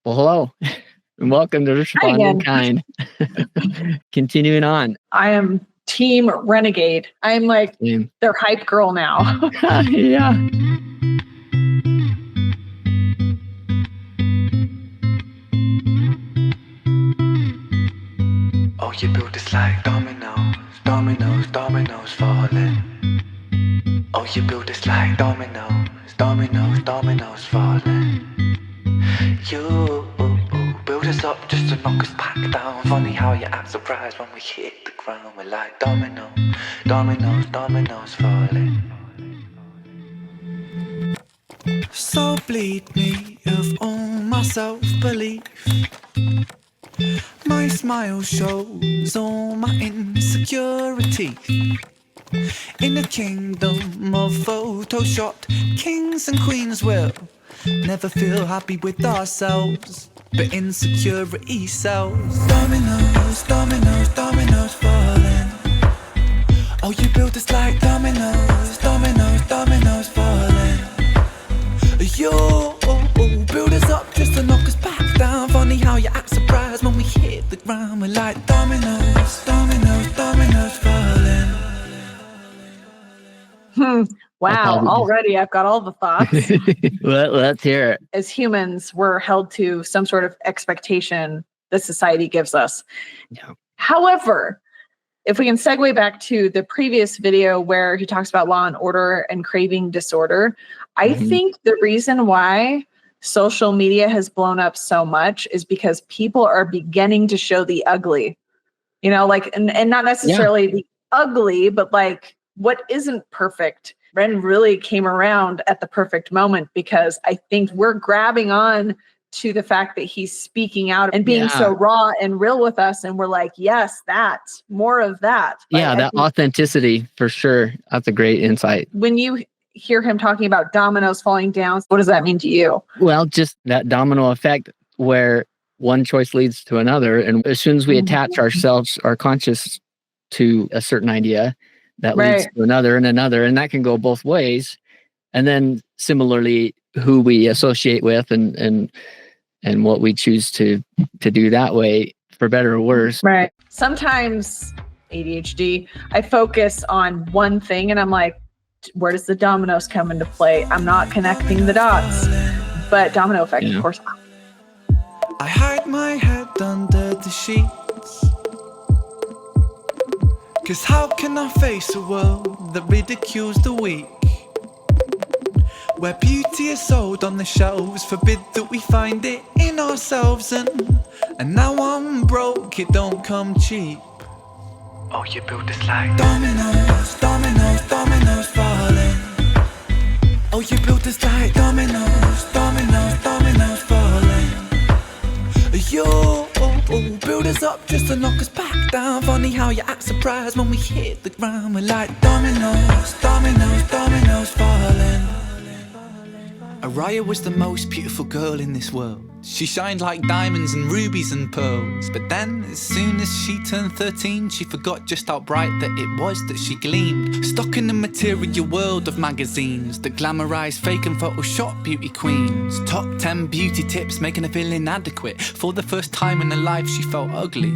Well, hello, and welcome to Responding Kind. Continuing on. I am Team Renegade. I'm like their hype girl now. Yeah. Oh, you build this like dominoes, dominoes, dominoes falling. Oh, you build this like dominoes, dominoes, dominoes falling. You build us up just to knock us back down. Funny how you act surprised when we hit the ground. We're like dominoes, dominoes, dominoes falling. So bleed me of all my self-belief. My smile shows all my insecurity. In a kingdom of photoshopped kings and queens will never feel happy with ourselves, but insecurity sells. Dominoes, dominoes, dominoes falling. Oh, you build us like dominoes, dominoes, dominoes falling. You build us up just to knock us back down. Funny how you act surprised when we hit the ground. We're like dominoes, dominoes, dominoes falling. Wow, already I've got all the thoughts. Let's hear it. As humans, we're held to some sort of expectation that society gives us. Yeah. However, if we can segue back to the previous video where he talks about law and order and craving disorder, I think the reason why social media has blown up so much is because people are beginning to show the ugly, you know, like, and not necessarily the ugly, but like what isn't perfect. Ren really came around at the perfect moment because I think we're grabbing on to the fact that he's speaking out and being so raw and real with us. And we're like, yes, that's more of that. Yeah, that authenticity for sure. That's a great insight. When you hear him talking about dominoes falling down, what does that mean to you? Well, just that domino effect where one choice leads to another. And as soon as we attach ourselves, our conscious to a certain idea, that leads to another and another. And that can go both ways. And then similarly, who we associate with and what we choose to do that way, for better or worse. Right. Sometimes ADHD, I focus on one thing and I'm like, where does the dominoes come into play? I'm not connecting the dots. But domino effect, of course. I hide my head under the sheets. 'Cause how can I face a world that ridicules the weak? Where beauty is sold on the shelves, forbid that we find it in ourselves. And now I'm broke, it don't come cheap. Oh, you build this like dominoes, dominoes, dominoes falling. Oh, you build this like dominoes, dominoes, dominoes falling. You build us up just to knock us back down. Funny how you act surprised when we hit the ground. We're like dominoes, dominoes, dominoes falling. Ariah was the most beautiful girl in this world. She shined like diamonds and rubies and pearls. But then, as soon as she turned 13, she forgot just how bright that it was that she gleamed. Stuck in the material world of magazines that glamorize fake and Photoshop beauty queens. Top 10 beauty tips making her feel inadequate. For the first time in her life, she felt ugly.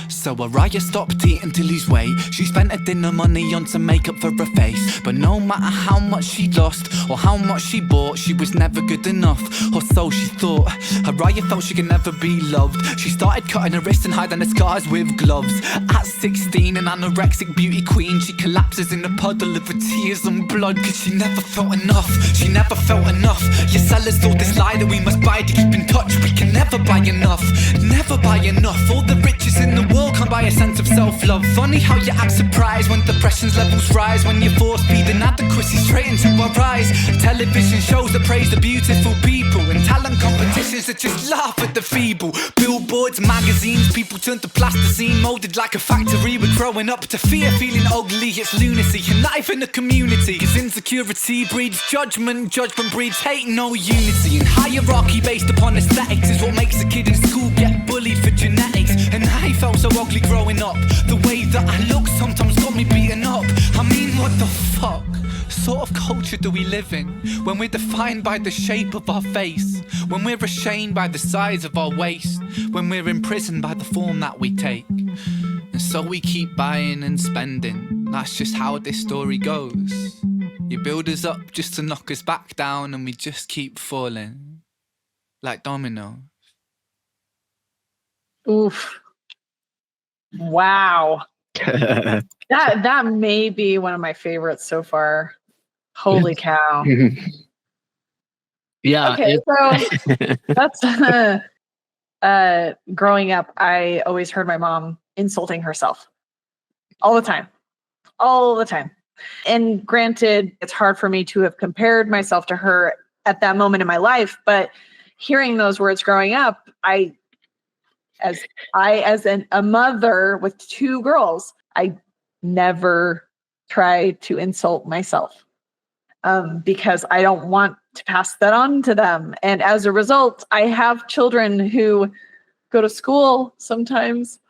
So Ariah stopped eating to lose weight. She spent her dinner money on some makeup for her face. But no matter how much she lost or how much she bought, she was never good enough, or so she thought. Ariah felt she could never be loved. She started cutting her wrists and hiding her scars with gloves. At 16, an anorexic beauty queen, she collapses in a puddle of her tears and blood. 'Cause she never felt enough, she never felt enough. Your sellers sold this lie that we must buy to keep in touch. We can never buy enough, never buy enough. All the riches in the world can't buy a sense of self-love. Funny how you act surprised when depression's levels rise. When you force feed inadequacy straight into our eyes. Television shows that praise the beautiful people, and talent competitions that just laugh at the feeble. Billboards, magazines, people turn to plasticine, molded like a factory. We're growing up to fear feeling ugly. It's lunacy, and life in the community. 'Cause insecurity breeds judgment, judgment breeds hate, no unity. And hierarchy based upon aesthetics is what makes a kid in school get bullied for genetics. And I felt so ugly growing up. The way that I look sometimes got me beaten up. I mean, what the fuck? sort of culture do we live in when we're defined by the shape of our face, when we're ashamed by the size of our waist, when we're imprisoned by the form that we take? And so we keep buying and spending. That's just how this story goes. You build us up just to knock us back down, and we just keep falling like dominoes. Oof. Wow. That may be one of my favorites so far. Holy cow. Yeah. Okay, so that's growing up, I always heard my mom insulting herself all the time. And granted, it's hard for me to have compared myself to her at that moment in my life, but hearing those words growing up, as a mother with 2 girls, I never try to insult myself because I don't want to pass that on to them. And as a result, I have children who go to school sometimes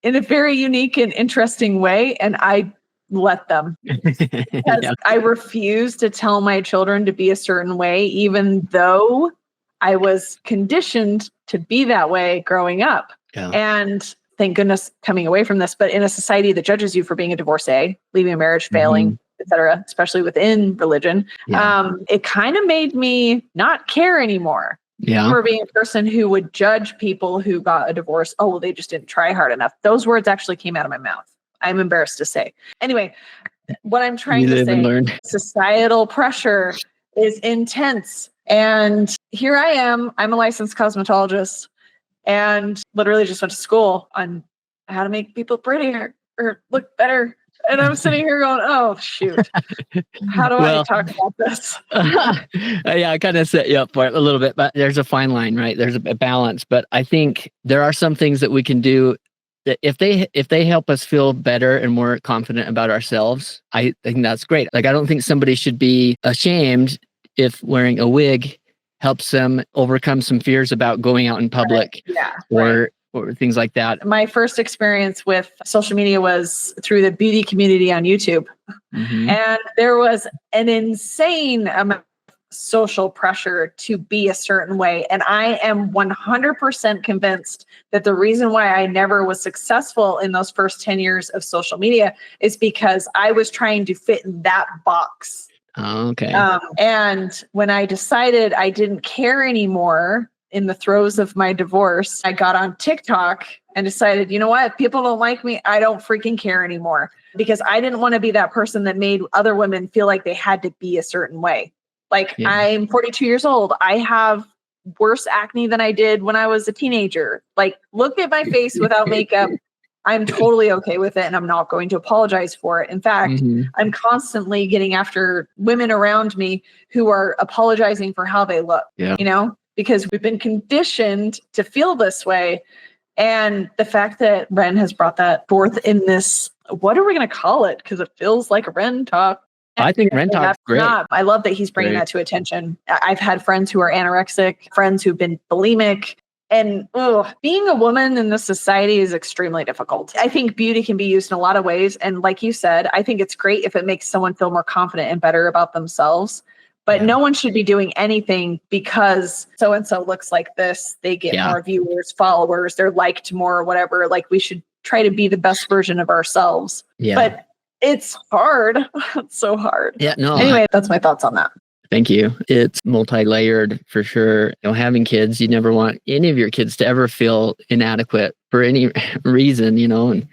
in a very unique and interesting way, and I let them. Yeah. I refuse to tell my children to be a certain way, even though I was conditioned to be that way growing up. Yeah. And thank goodness coming away from this, but in a society that judges you for being a divorcee, leaving a marriage, failing, etc., especially within religion, it kind of made me not care anymore for being a person who would judge people who got a divorce. Oh, well, they just didn't try hard enough. Those words actually came out of my mouth. I'm embarrassed to say. Anyway, what I'm trying to say, societal pressure is intense. And here I am. I'm a licensed cosmetologist and literally just went to school on how to make people prettier or look better. And I'm sitting here going, oh, shoot. How do I talk about this? Yeah, I kind of set you up for it a little bit, but there's a fine line, right? There's a balance. But I think there are some things that we can do that if they help us feel better and more confident about ourselves, I think that's great. Like, I don't think somebody should be ashamed if wearing a wig helps them overcome some fears about going out in public or things like that. My first experience with social media was through the beauty community on YouTube. And there was an insane amount of social pressure to be a certain way. And I am 100% convinced that the reason why I never was successful in those first 10 years of social media is because I was trying to fit in that box. Okay. And when I decided I didn't care anymore in the throes of my divorce, I got on TikTok and decided, you know what? If people don't like me, I don't freaking care anymore, because I didn't want to be that person that made other women feel like they had to be a certain way. Like, I'm 42 years old. I have worse acne than I did when I was a teenager. Like, look at my face without makeup. I'm totally okay with it, and I'm not going to apologize for it. In fact, I'm constantly getting after women around me who are apologizing for how they look, you know, because we've been conditioned to feel this way. And the fact that Ren has brought that forth in this, what are we going to call it? Because it feels like Ren talk. I think Ren talk's great. I love that he's bringing that to attention. I've had friends who are anorexic, friends who've been bulimic. And being a woman in this society is extremely difficult. I think beauty can be used in a lot of ways. And like you said, I think it's great if it makes someone feel more confident and better about themselves. But no one should be doing anything because so-and-so looks like this. They get more viewers, followers, they're liked more, whatever. Like, we should try to be the best version of ourselves. But it's hard. It's so hard. Anyway, that's my thoughts on that. Thank you. It's multi-layered for sure. You know, having kids, you never want any of your kids to ever feel inadequate for any reason, you know, and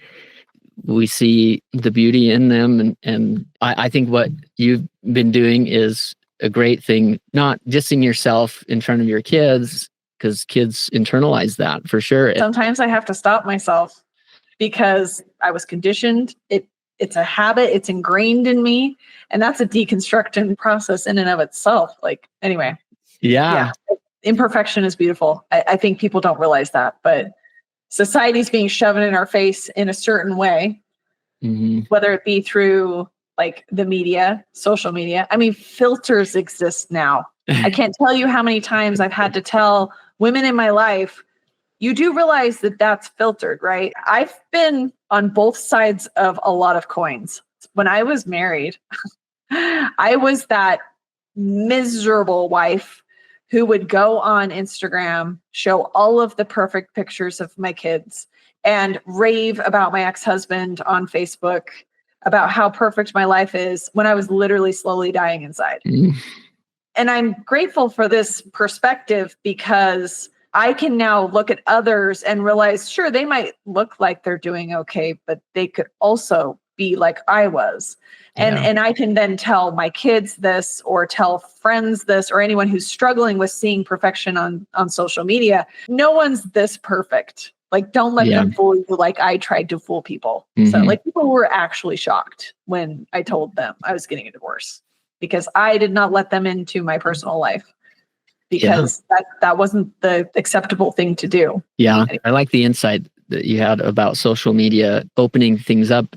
we see the beauty in them. And I think what you've been doing is a great thing, not dissing yourself in front of your kids, because kids internalize that for sure. Sometimes I have to stop myself because I was conditioned. It's a habit. It's ingrained in me. And that's a deconstruction process in and of itself. Like, anyway. Yeah. Imperfection is beautiful. I think people don't realize that, but society's being shoved in our face in a certain way, whether it be through like the media, social media. I mean, filters exist now. I can't tell you how many times I've had to tell women in my life, you do realize that that's filtered, right? I've been on both sides of a lot of coins. When I was married, I was that miserable wife who would go on Instagram, show all of the perfect pictures of my kids, and rave about my ex-husband on Facebook about how perfect my life is when I was literally slowly dying inside. And I'm grateful for this perspective because I can now look at others and realize, sure, they might look like they're doing okay, but they could also be like I was. And I can then tell my kids this, or tell friends this, or anyone who's struggling with seeing perfection on social media. No one's this perfect. Like, don't let them fool you like I tried to fool people. So like, people were actually shocked when I told them I was getting a divorce, because I did not let them into my personal life, because that wasn't the acceptable thing to do. Yeah. I like the insight that you had about social media opening things up,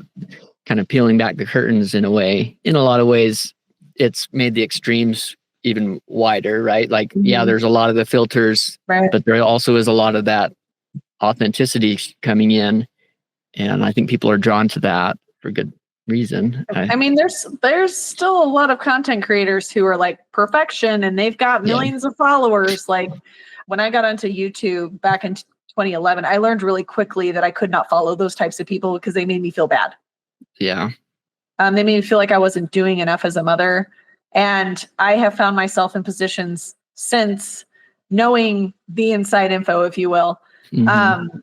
kind of peeling back the curtains in a way. In a lot of ways, it's made the extremes even wider, right? Like, there's a lot of the filters, but there also is a lot of that authenticity coming in. And I think people are drawn to that for good reason. I mean, there's still a lot of content creators who are like perfection and they've got millions of followers. Like, when I got onto YouTube back in 2011, I learned really quickly that I could not follow those types of people because they made me feel bad. Yeah. They made me feel like I wasn't doing enough as a mother. And I have found myself in positions since, knowing the inside info, if you will,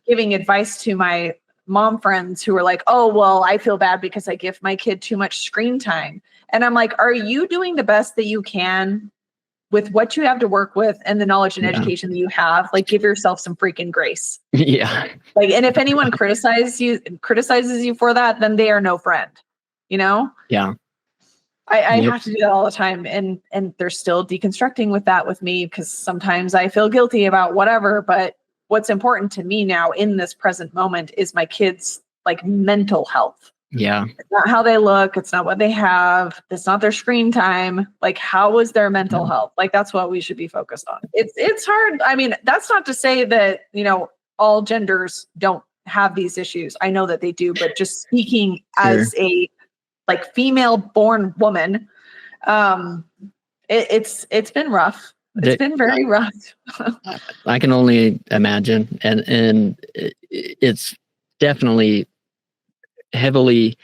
giving advice to my mom friends who were like, oh, well, I feel bad because I give my kid too much screen time. And I'm like, are you doing the best that you can with what you have to work with and the knowledge and education that you have? Like, give yourself some freaking grace. Yeah. Like, and if anyone criticizes you for that, then they are no friend, you know? Yeah. I have to do that all the time. And they're still deconstructing with that with me, because sometimes I feel guilty about whatever, but what's important to me now in this present moment is my kids' like mental health. Yeah. It's not how they look. It's not what they have. It's not their screen time. Like, how is their mental health? Like, that's what we should be focused on. It's hard. I mean, that's not to say that, all genders don't have these issues. I know that they do, but just speaking as a like female born woman, it's been rough. It's been very rough. I can only imagine. And it's definitely heavily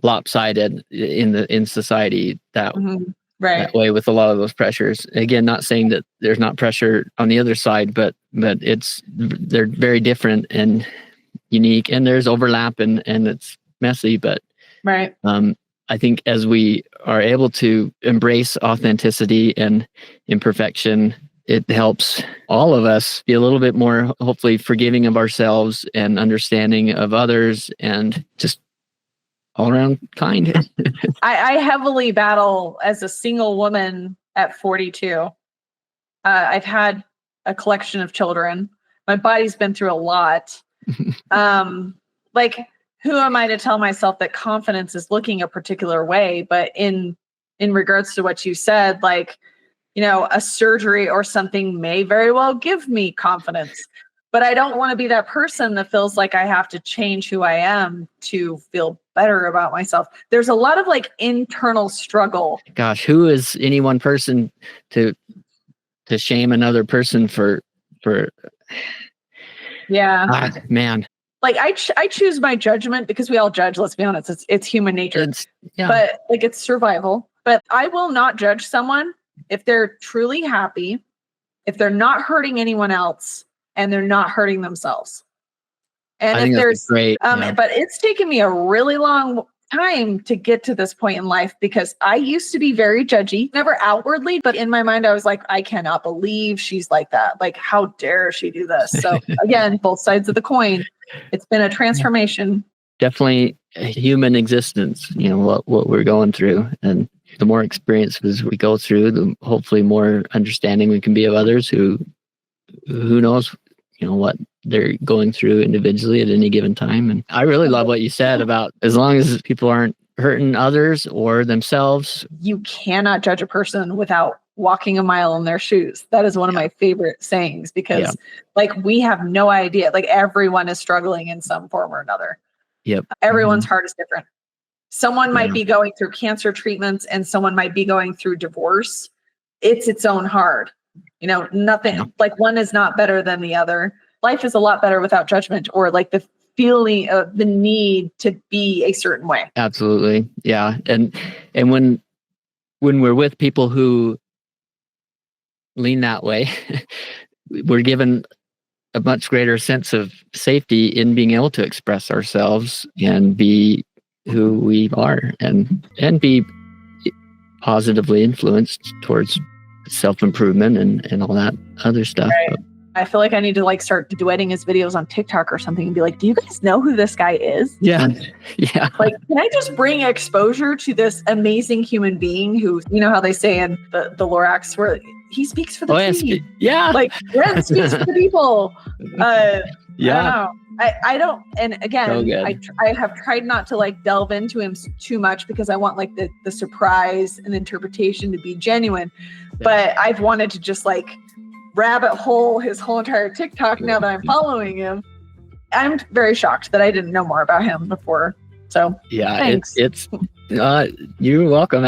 lopsided in society that way, with a lot of those pressures. Again, not saying that there's not pressure on the other side, but they're very different and unique, and there's overlap and it's messy, but I think as we are able to embrace authenticity and imperfection, it helps all of us be a little bit more, hopefully, forgiving of ourselves and understanding of others, and just all around kind. I heavily battle as a single woman at 42. I've had a collection of children. My body's been through a lot. Like, who am I to tell myself that confidence is looking a particular way? But in regards to what you said, like, a surgery or something may very well give me confidence, but I don't want to be that person that feels like I have to change who I am to feel better about myself. There's a lot of like internal struggle. Gosh, who is any one person to shame another person for man. Like, I choose my judgment, because we all judge, let's be honest, it's human nature. But like, it's survival. But I will not judge someone if they're truly happy, if they're not hurting anyone else, and they're not hurting themselves. And if there's great, but it's taken me a really long time to get to this point in life, because I used to be very judgy, never outwardly, but in my mind, I was like, I cannot believe she's like that. Like, how dare she do this? So again, both sides of the coin. It's been a transformation. Definitely a human existence, what we're going through. And the more experiences we go through, the hopefully more understanding we can be of others who knows, what they're going through individually at any given time. And I really love what you said about, as long as people aren't hurting others or themselves. You cannot judge a person without walking a mile in their shoes. That is one of my favorite sayings, because like, we have no idea. Like, everyone is struggling in some form or another. Yep. Everyone's heart is different. Someone might be going through cancer treatments and someone might be going through divorce. It's its own hard. You know, nothing like one is not better than the other. Life is a lot better without judgment or like the feeling of the need to be a certain way. Absolutely. Yeah. And when we're with people who lean that way, we're given a much greater sense of safety in being able to express ourselves and be who we are and be positively influenced towards self-improvement and all that other stuff. Right. I feel like I need to like start duetting his videos on TikTok or something and be like, do you guys know who this guy is? Yeah. Yeah. Like, can I just bring exposure to this amazing human being who, you know how they say in the Lorax where he speaks for the team. Yeah. Like Ren speaks for the people. Yeah. I don't, and again, So I have tried not to like delve into him too much because I want like the surprise and interpretation to be genuine. Yeah. But I've wanted to just like rabbit hole his whole entire TikTok now that I'm following him. I'm very shocked that I didn't know more about him before. So yeah, thanks. it's you're welcome.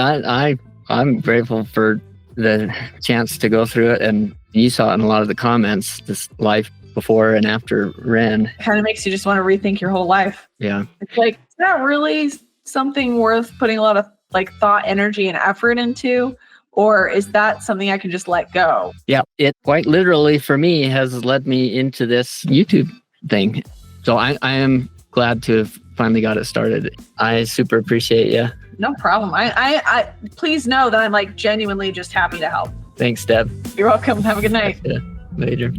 I'm grateful for the chance to go through it, and you saw it in a lot of the comments, this life before and after Ren. Kind of makes you just want to rethink your whole life. Yeah. It's like, it's not really something worth putting a lot of like thought, energy, and effort into. Or is that something I can just let go? Yeah, it quite literally for me has led me into this YouTube thing. So I am glad to have finally got it started. I super appreciate you. No problem. I please know that I'm like genuinely just happy to help. Thanks, Deb. You're welcome. Have a good night. Yeah, later.